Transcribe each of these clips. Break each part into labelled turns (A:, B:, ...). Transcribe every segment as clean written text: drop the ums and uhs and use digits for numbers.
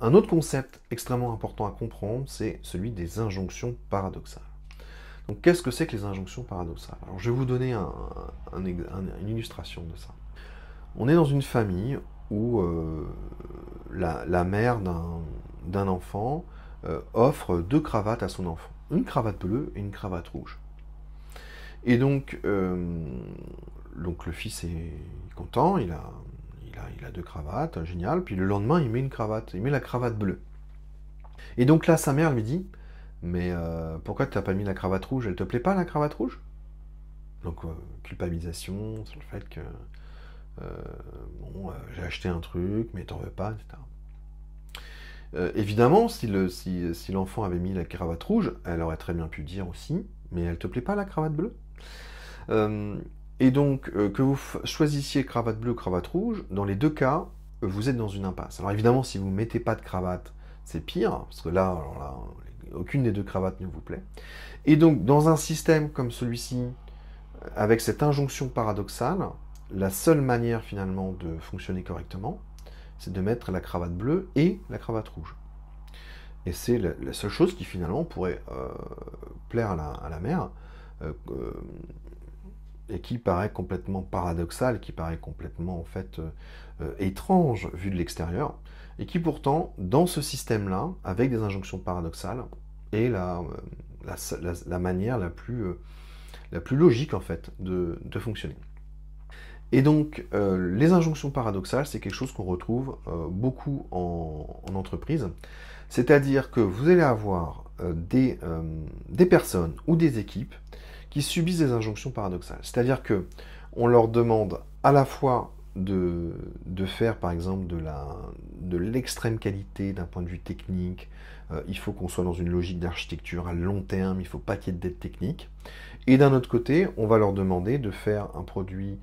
A: Un autre concept extrêmement important à comprendre, c'est celui des injonctions paradoxales. Donc qu'est-ce que c'est que les injonctions paradoxales? Alors je vais vous donner une illustration de ça. On est dans une famille où la mère d'un enfant offre deux cravates à son enfant. Une cravate bleue et une cravate rouge. Et donc le fils est content, il a deux cravates, génial. Puis le lendemain, il met une cravate, il met la cravate bleue. Et donc là, sa mère lui dit, mais pourquoi tu n'as pas mis la cravate rouge? Elle te plaît pas la cravate rouge? Donc culpabilisation sur le fait que euh, bon, j'ai acheté un truc, mais t'en veux pas, etc. Évidemment, si l'enfant avait mis la cravate rouge, elle aurait très bien pu dire aussi, mais elle te plaît pas la cravate bleue? Euh, et donc, que vous choisissiez cravate bleue ou cravate rouge, dans les deux cas, vous êtes dans une impasse. Alors évidemment, si vous ne mettez pas de cravate, c'est pire, parce que là, alors là, aucune des deux cravates ne vous plaît. Et donc, dans un système comme celui-ci, avec cette injonction paradoxale, la seule manière finalement de fonctionner correctement, c'est de mettre la cravate bleue et la cravate rouge. Et c'est la seule chose qui finalement pourrait plaire à la mère, et qui paraît complètement paradoxal, qui paraît complètement en fait étrange vu de l'extérieur, et qui pourtant, dans ce système-là, avec des injonctions paradoxales, est la manière la plus logique en fait de fonctionner. Et donc, les injonctions paradoxales, c'est quelque chose qu'on retrouve beaucoup en entreprise. C'est-à-dire que vous allez avoir des personnes ou des équipes qui subissent des injonctions paradoxales. C'est-à-dire que on leur demande à la fois de faire, par exemple, de l'extrême qualité d'un point de vue technique. Il faut qu'on soit dans une logique d'architecture à long terme, il ne faut pas qu'il y ait de dette technique. Et d'un autre côté, on va leur demander de faire un produit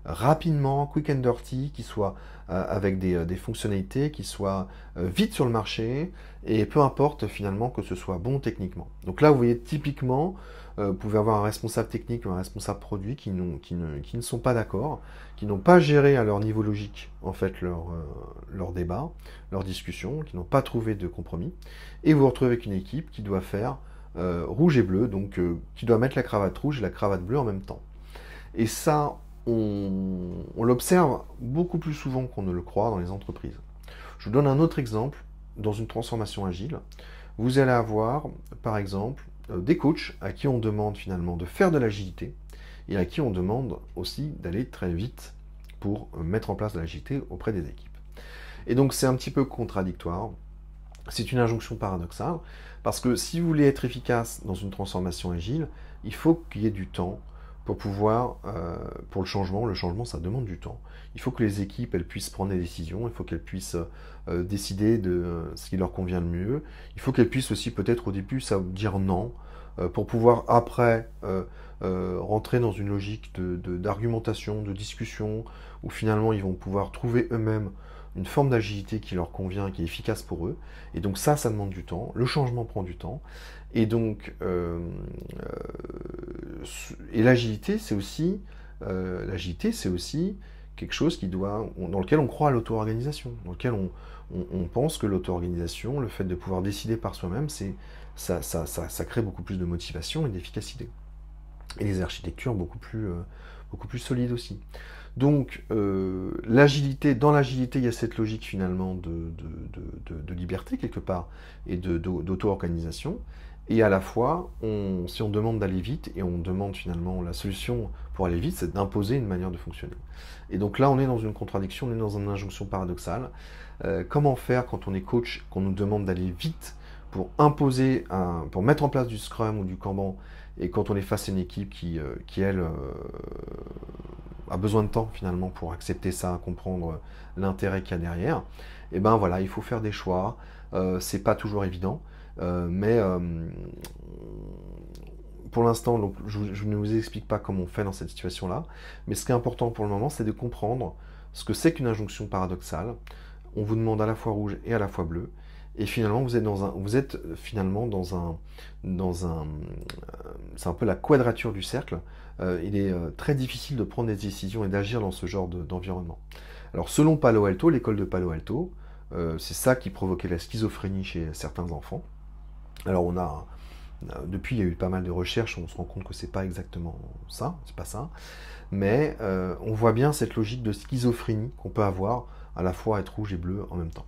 A: rapidement, quick and dirty, qui soit avec des fonctionnalités, qui soit vite sur le marché, et peu importe finalement que ce soit bon techniquement. Donc là, vous voyez typiquement, vous pouvez avoir un responsable technique ou un responsable produit qui ne sont pas d'accord, qui n'ont pas géré à leur niveau logique en fait leur débat, leur discussion, qui n'ont pas trouvé de compromis, et vous vous retrouvez avec une équipe qui doit faire rouge et bleu, donc qui doit mettre la cravate rouge et la cravate bleue en même temps. Et ça, on l'observe beaucoup plus souvent qu'on ne le croit dans les entreprises. Je vous donne un autre exemple. Dans une transformation agile, vous allez avoir, par exemple, des coachs à qui on demande finalement de faire de l'agilité et à qui on demande aussi d'aller très vite pour mettre en place de l'agilité auprès des équipes. Et donc c'est un petit peu contradictoire. C'est une injonction paradoxale parce que si vous voulez être efficace dans une transformation agile, il faut qu'il y ait du temps pour pouvoir, pour le changement ça demande du temps. Il faut que les équipes elles puissent prendre des décisions, il faut qu'elles puissent décider de ce qui leur convient le mieux. Il faut qu'elles puissent aussi peut-être au début ça dire non pour pouvoir après rentrer dans une logique d'argumentation, de discussion où finalement ils vont pouvoir trouver eux-mêmes une forme d'agilité qui leur convient, qui est efficace pour eux. Et donc ça demande du temps. Le changement prend du temps. Et donc, et l'agilité, c'est aussi quelque chose dans lequel on croit à l'auto-organisation, dans lequel on pense que l'auto-organisation, le fait de pouvoir décider par soi-même, ça crée beaucoup plus de motivation et d'efficacité. Et les architectures beaucoup plus solides aussi. Donc, dans l'agilité, il y a cette logique finalement de liberté quelque part et d'auto-organisation. Et à la fois, si on demande d'aller vite et on demande finalement la solution pour aller vite, c'est d'imposer une manière de fonctionner. Et donc là, on est dans une contradiction, on est dans une injonction paradoxale. Comment faire quand on est coach, qu'on nous demande d'aller vite pour pour mettre en place du Scrum ou du Kanban, et quand on est face à une équipe qui elle, a besoin de temps finalement pour accepter ça, comprendre l'intérêt qu'il y a derrière, et ben voilà, il faut faire des choix. C'est pas toujours évident, mais pour l'instant, donc, je ne vous explique pas comment on fait dans cette situation-là, mais ce qui est important pour le moment, c'est de comprendre ce que c'est qu'une injonction paradoxale. On vous demande à la fois rouge et à la fois bleu, et finalement vous êtes finalement c'est un peu la quadrature du cercle. Il est très difficile de prendre des décisions et d'agir dans ce genre d'environnement. Alors selon Palo Alto, l'école de Palo Alto, c'est ça qui provoquait la schizophrénie chez certains enfants. Alors depuis il y a eu pas mal de recherches, on se rend compte que c'est pas exactement ça, c'est pas ça, mais on voit bien cette logique de schizophrénie qu'on peut avoir à la fois être rouge et bleu en même temps.